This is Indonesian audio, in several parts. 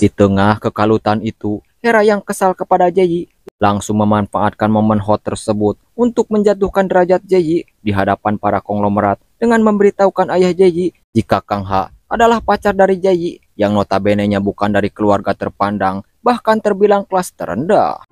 Di tengah kekalutan itu, Hera yang kesal kepada Jaeyi langsung memanfaatkan momen hot tersebut untuk menjatuhkan derajat Jaeyi di hadapan para konglomerat dengan memberitahukan ayah Jaeyi jika Kang Ha adalah pacar dari Jaeyi yang notabene-nya bukan dari keluarga terpandang, bahkan terbilang kelas terendah.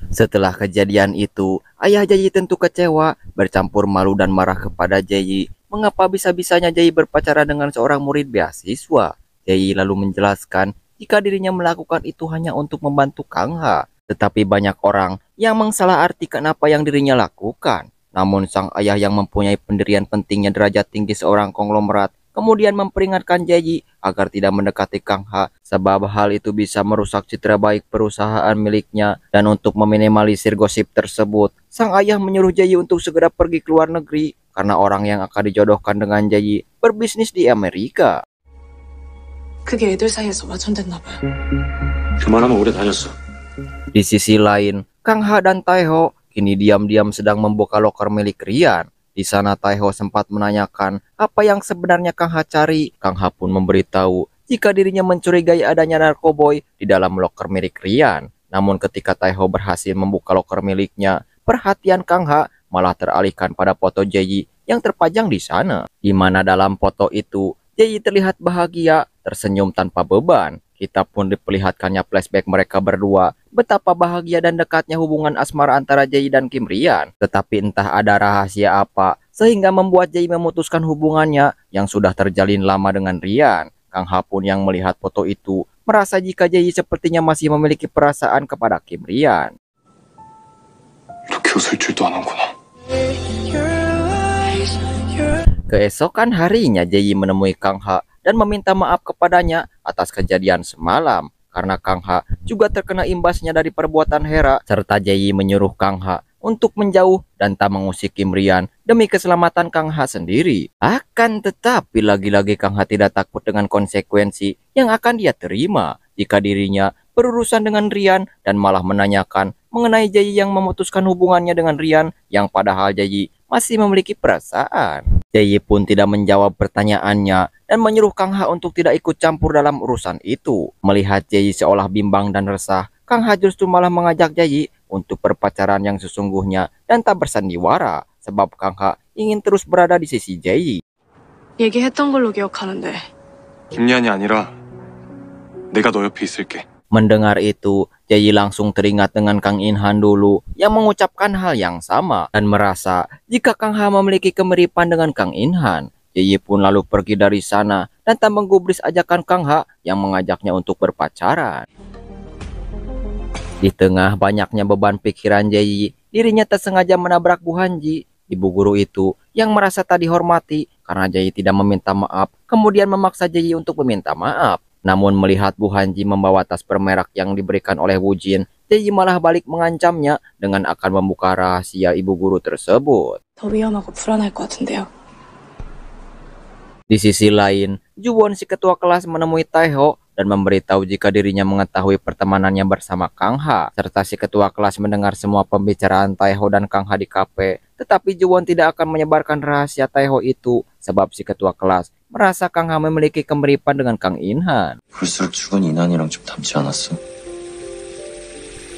Setelah kejadian itu, ayah Jaeyi tentu kecewa, bercampur malu dan marah kepada Jaeyi. Mengapa bisa-bisanya Jaeyi berpacaran dengan seorang murid beasiswa? Jaeyi lalu menjelaskan jika dirinya melakukan itu hanya untuk membantu Kang Ha. Tetapi banyak orang yang mensalahartikan apa yang dirinya lakukan. Namun sang ayah yang mempunyai pendirian pentingnya derajat tinggi seorang konglomerat kemudian memperingatkan Jaeyi agar tidak mendekati Kang Ha, sebab hal itu bisa merusak citra baik perusahaan miliknya. Dan untuk meminimalisir gosip tersebut, sang ayah menyuruh Jaeyi untuk segera pergi ke luar negeri karena orang yang akan dijodohkan dengan Jaeyi berbisnis di Amerika. 그게 애들 사이에서 와전됐나 봐. 그만하면 오래 다녔어. Di sisi lain, Kang Ha dan Taeho kini diam-diam sedang membuka loker milik Rian. Di sana Taeho sempat menanyakan apa yang sebenarnya Kang Ha cari. Kang Ha pun memberitahu jika dirinya mencurigai adanya narkoboy di dalam loker milik Rian. Namun ketika Taeho berhasil membuka loker miliknya, perhatian Kang Ha malah teralihkan pada foto Jaeyi yang terpajang di sana. Di mana dalam foto itu Jaeyi terlihat bahagia, tersenyum tanpa beban. Kita pun diperlihatkannya flashback mereka berdua, betapa bahagia dan dekatnya hubungan asmara antara Jaeyi dan Kim Rian. Tetapi entah ada rahasia apa, sehingga membuat Jaeyi memutuskan hubungannya yang sudah terjalin lama dengan Rian. Kang Ha pun yang melihat foto itu, merasa jika Jaeyi sepertinya masih memiliki perasaan kepada Kim Rian. 이렇게 웃을 줄도 아는구나. Keesokan harinya Jaeyi menemui Kang Ha dan meminta maaf kepadanya atas kejadian semalam karena Kang Ha juga terkena imbasnya dari perbuatan Hera, serta Jaeyi menyuruh Kang Ha untuk menjauh dan tak mengusik Kim Rian demi keselamatan Kang Ha sendiri. Akan tetapi lagi-lagi Kang Ha tidak takut dengan konsekuensi yang akan dia terima jika dirinya berurusan dengan Rian dan malah menanyakan mengenai Jaeyi yang memutuskan hubungannya dengan Rian yang padahal Jaeyi masih memiliki perasaan. Jaeyi pun tidak menjawab pertanyaannya dan menyuruh Kang Ha untuk tidak ikut campur dalam urusan itu. Melihat Jaeyi seolah bimbang dan resah, Kang Ha justru malah mengajak Jaeyi untuk berpacaran yang sesungguhnya dan tak bersandiwara, sebab Kang Ha ingin terus berada di sisi Jaeyi. 얘기했던 걸로 기억하는데. 김리안이 아니라 내가 너 옆에 있을게. Mendengar itu, Jaeyi langsung teringat dengan Kang In-han dulu yang mengucapkan hal yang sama dan merasa jika Kang Ha memiliki kemiripan dengan Kang In-han. Jaeyi pun lalu pergi dari sana dan tak menggubris ajakan Kang Ha yang mengajaknya untuk berpacaran. Di tengah banyaknya beban pikiran Jaeyi, dirinya tersengaja menabrak Bu Hanji, ibu guru itu yang merasa tak dihormati karena Jaeyi tidak meminta maaf, kemudian memaksa Jaeyi untuk meminta maaf. Namun melihat Bu Hanji membawa tas bermerek yang diberikan oleh Wu Jin, Jaeyi malah balik mengancamnya dengan akan membuka rahasia ibu guru tersebut. 더 위험하고 불안할 것 같은데요. Di sisi lain, Ju-won si ketua kelas menemui Taeho dan memberitahu jika dirinya mengetahui pertemanannya bersama Kang Ha, serta si ketua kelas mendengar semua pembicaraan Taeho dan Kang Ha di kafe. Tetapi Ju-won tidak akan menyebarkan rahasia Taeho itu, sebab si ketua kelas merasa Kang Ha memiliki kemiripan dengan Kang In-han. 볼수록 죽은 인한이랑 좀 닮지 않았어?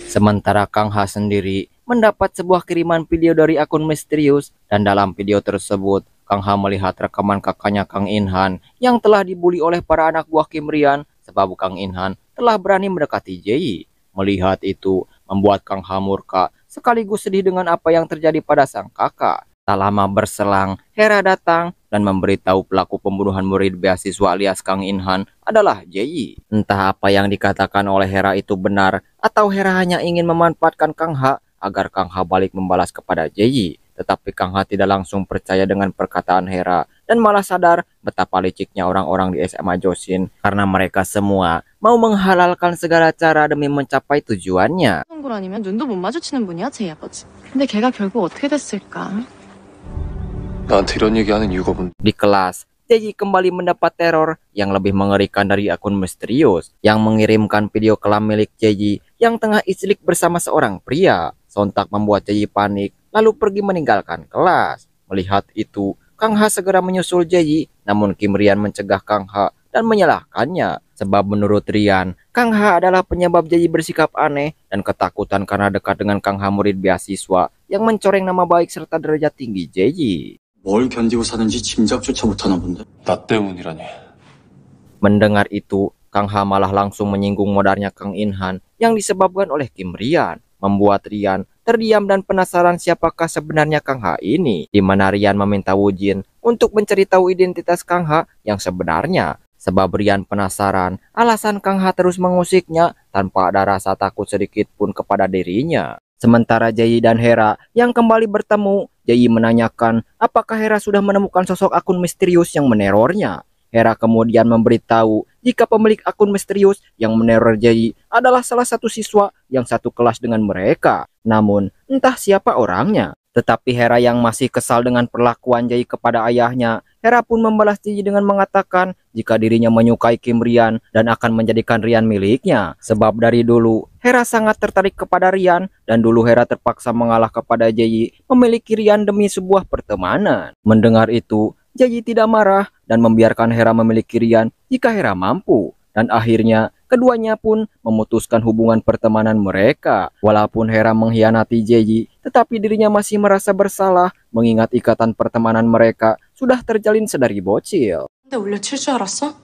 Sementara Kang Ha sendiri mendapat sebuah kiriman video dari akun misterius, dan dalam video tersebut Kang Ha melihat rekaman kakaknya Kang In-han yang telah dibully oleh para anak buah Kim Rian sebab Kang In-han telah berani mendekati Jaeyi. Melihat itu membuat Kang Ha murka sekaligus sedih dengan apa yang terjadi pada sang kakak. Tak lama berselang, Hera datang dan memberitahu pelaku pembunuhan murid beasiswa alias Kang In-han adalah Jaeyi. Entah apa yang dikatakan oleh Hera itu benar atau Hera hanya ingin memanfaatkan Kang Ha agar Kang Ha balik membalas kepada Jaeyi. Tetapi Kang Ha tidak langsung percaya dengan perkataan Hera dan malah sadar betapa liciknya orang-orang di SMA Josin karena mereka semua mau menghalalkan segala cara demi mencapai tujuannya. 그런 걸 아니면 눈도 못 마주치는 분이야, 제 아버지. 근데 걔가 결국 어떻게 됐을까? 나한테 이런 얘기하는 이유가 뭔데? Di kelas, Jaeyi kembali mendapat teror yang lebih mengerikan dari akun misterius yang mengirimkan video kelam milik Jaeyi yang tengah islik bersama seorang pria. Sontak membuat Jaeyi panik lalu pergi meninggalkan kelas. Melihat itu, Kang Ha segera menyusul Jayi, namun Kim Rian mencegah Kang Ha dan menyalahkannya. Sebab menurut Rian, Kang Ha adalah penyebab Jayi bersikap aneh dan ketakutan karena dekat dengan Kang Ha murid beasiswa yang mencoreng nama baik serta derajat tinggi Jayi. 뭘 견디고 사는지 짐작조차 못하나 본데. 나 때문이라니. Mendengar itu, Kang Ha malah langsung menyinggung modalnya Kang Inhan yang disebabkan oleh Kim Rian, membuat Rian terdiam dan penasaran siapakah sebenarnya Kang Ha ini, di mana Rian meminta Woo Jin untuk mencari tahu identitas Kang Ha yang sebenarnya. Sebab Rian penasaran alasan Kang Ha terus mengusiknya tanpa ada rasa takut sedikit pun kepada dirinya. Sementara Jayi dan Hera yang kembali bertemu, Jayi menanyakan apakah Hera sudah menemukan sosok akun misterius yang menerornya. Hera kemudian memberitahu jika pemilik akun misterius yang meneror Jayi adalah salah satu siswa yang satu kelas dengan mereka. Namun, entah siapa orangnya. Tetapi Hera yang masih kesal dengan perlakuan Jayi kepada ayahnya, Hera pun membalas Jayi dengan mengatakan jika dirinya menyukai Kim Rian dan akan menjadikan Rian miliknya. Sebab dari dulu, Hera sangat tertarik kepada Rian dan dulu Hera terpaksa mengalah kepada Jayi memiliki Rian demi sebuah pertemanan. Mendengar itu, Jayi tidak marah dan membiarkan Hera memiliki Rian jika Hera mampu. Dan akhirnya keduanya pun memutuskan hubungan pertemanan mereka. Walaupun Hera mengkhianati Jayi, tetapi dirinya masih merasa bersalah mengingat ikatan pertemanan mereka sudah terjalin sedari bocil. 근데 올려칠 줄 알았어?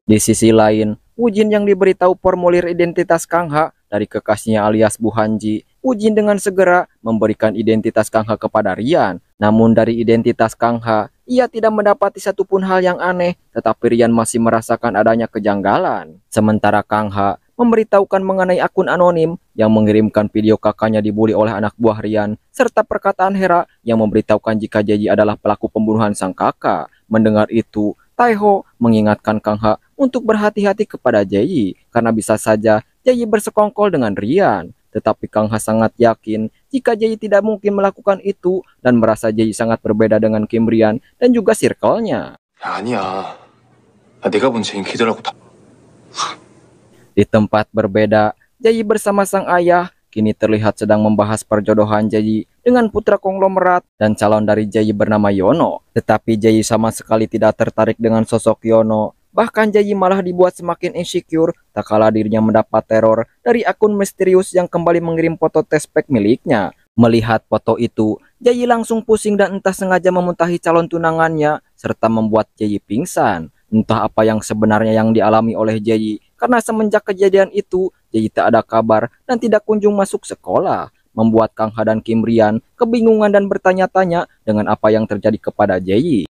Di sisi lain, Woo-jin yang diberitahu formulir identitas Kang Ha dari kekasihnya alias Bu Hanji, Woo-jin dengan segera memberikan identitas Kang Ha kepada Rian. Namun dari identitas Kang Ha, ia tidak mendapati satupun hal yang aneh, tetapi Rian masih merasakan adanya kejanggalan. Sementara Kang Ha memberitahukan mengenai akun anonim yang mengirimkan video kakaknya dibully oleh anak buah Rian, serta perkataan Hera yang memberitahukan jika Jayi adalah pelaku pembunuhan sang kakak. Mendengar itu, Taeho mengingatkan Kang Ha untuk berhati-hati kepada Jayi, karena bisa saja Jayi bersekongkol dengan Rian. Tetapi Kang Ha sangat yakin jika Jayi tidak mungkin melakukan itu dan merasa Jayi sangat berbeda dengan Kim Rian dan juga circle-nya. 아니야. 내가 본 젠키들하고 다. Di tempat berbeda, Jayi bersama sang ayah kini terlihat sedang membahas perjodohan Jayi dengan putra konglomerat dan calon dari Jayi bernama Yono. Tetapi Jayi sama sekali tidak tertarik dengan sosok Yono. Bahkan Jayi malah dibuat semakin insecure tak kala dirinya mendapat teror dari akun misterius yang kembali mengirim foto tespek miliknya. Melihat foto itu, Jayi langsung pusing dan entah sengaja memuntahi calon tunangannya serta membuat Jayi pingsan. Entah apa yang sebenarnya yang dialami oleh Jayi, karena semenjak kejadian itu, Jayi tak ada kabar dan tidak kunjung masuk sekolah, membuat Kang Ha dan Kim Rian kebingungan dan bertanya-tanya dengan apa yang terjadi kepada Jayi.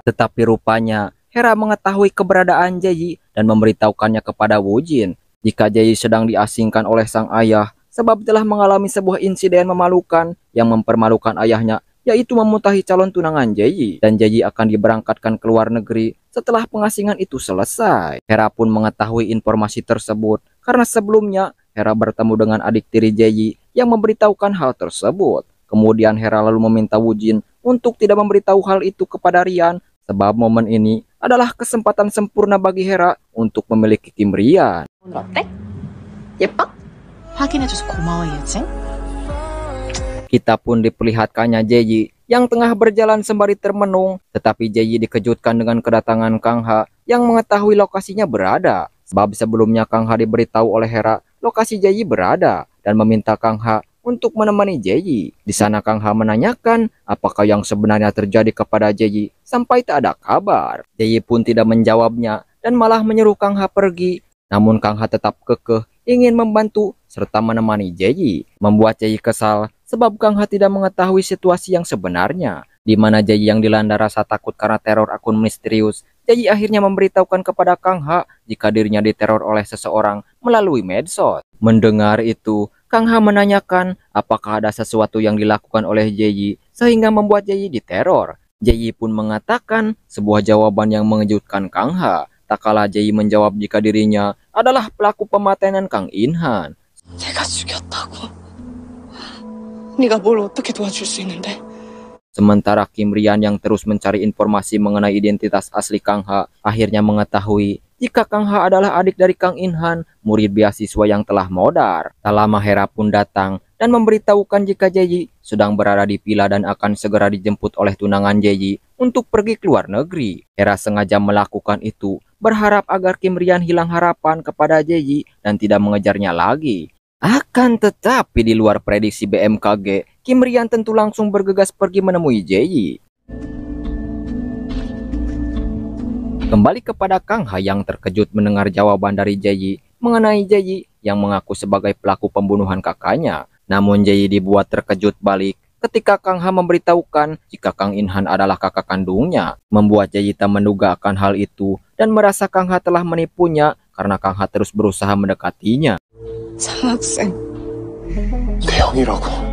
Tetapi rupanya, Hera mengetahui keberadaan Jayi dan memberitahukannya kepada Woo-jin jika Jayi sedang diasingkan oleh sang ayah sebab telah mengalami sebuah insiden memalukan yang mempermalukan ayahnya, yaitu memuntahi calon tunangan Jayi, dan Jayi akan diberangkatkan ke luar negeri setelah pengasingan itu selesai. Hera pun mengetahui informasi tersebut karena sebelumnya Hera bertemu dengan adik tiri Jayi yang memberitahukan hal tersebut. Kemudian Hera lalu meminta Woo-jin untuk tidak memberitahu hal itu kepada Rian sebab momen ini adalah kesempatan sempurna bagi Hera untuk memiliki Kim Rian. 오늘 어때? 예뻐? 확인해줘서 고마워, 유진. Kita pun diperlihatkannya Jayi yang tengah berjalan sembari termenung, tetapi Jayi dikejutkan dengan kedatangan Kang Ha yang mengetahui lokasinya berada. Sebab sebelumnya Kang Ha diberitahu oleh Hera lokasi Jayi berada dan meminta Kang Ha untuk menemani Jayi. Di sana Kang Ha menanyakan apakah yang sebenarnya terjadi kepada Jayi sampai tak ada kabar. Jayi pun tidak menjawabnya dan malah menyuruh Kang Ha pergi. Namun Kang Ha tetap kekeh ingin membantu serta menemani Jayi, membuat Jayi kesal sebab Kang Ha tidak mengetahui situasi yang sebenarnya, di mana Jayi yang dilanda rasa takut karena teror akun misterius. Jayi akhirnya memberitahukan kepada Kang Ha jika dirinya diteror oleh seseorang melalui medsos. Mendengar itu, Kang Ha menanyakan apakah ada sesuatu yang dilakukan oleh Jayi sehingga membuat Jayi diteror. Jayi pun mengatakan sebuah jawaban yang mengejutkan Kang Ha. Tak kala Jayi menjawab jika dirinya adalah pelaku pematenan Kang Inhan. 내가 죽였다고. 네가 뭘 어떻게 도와줄 수 있는데? Sementara Kim Rian yang terus mencari informasi mengenai identitas asli Kang Ha akhirnya mengetahui jika Kang Ha adalah adik dari Kang In-han, murid beasiswa yang telah modar. Tak lama Hera pun datang dan memberitahukan jika Jaeji sedang berada di villa dan akan segera dijemput oleh tunangan Jaeji untuk pergi ke luar negeri. Hera sengaja melakukan itu, berharap agar Kim Rian hilang harapan kepada Jaeji dan tidak mengejarnya lagi. Akan tetapi di luar prediksi BMKG, Kim Rian tentu langsung bergegas pergi menemui Jaeji. Kembali kepada Kang Ha yang terkejut mendengar jawaban dari Jaeji mengenai Jaeji yang mengaku sebagai pelaku pembunuhan kakaknya. Namun Jaeji dibuat terkejut balik ketika Kang Ha memberitahukan jika Kang In-han adalah kakak kandungnya. Membuat Jaeji tak menduga akan hal itu dan merasa Kang Ha telah menipunya karena Kang Ha terus berusaha mendekatinya. 장학생. 내 형이라고.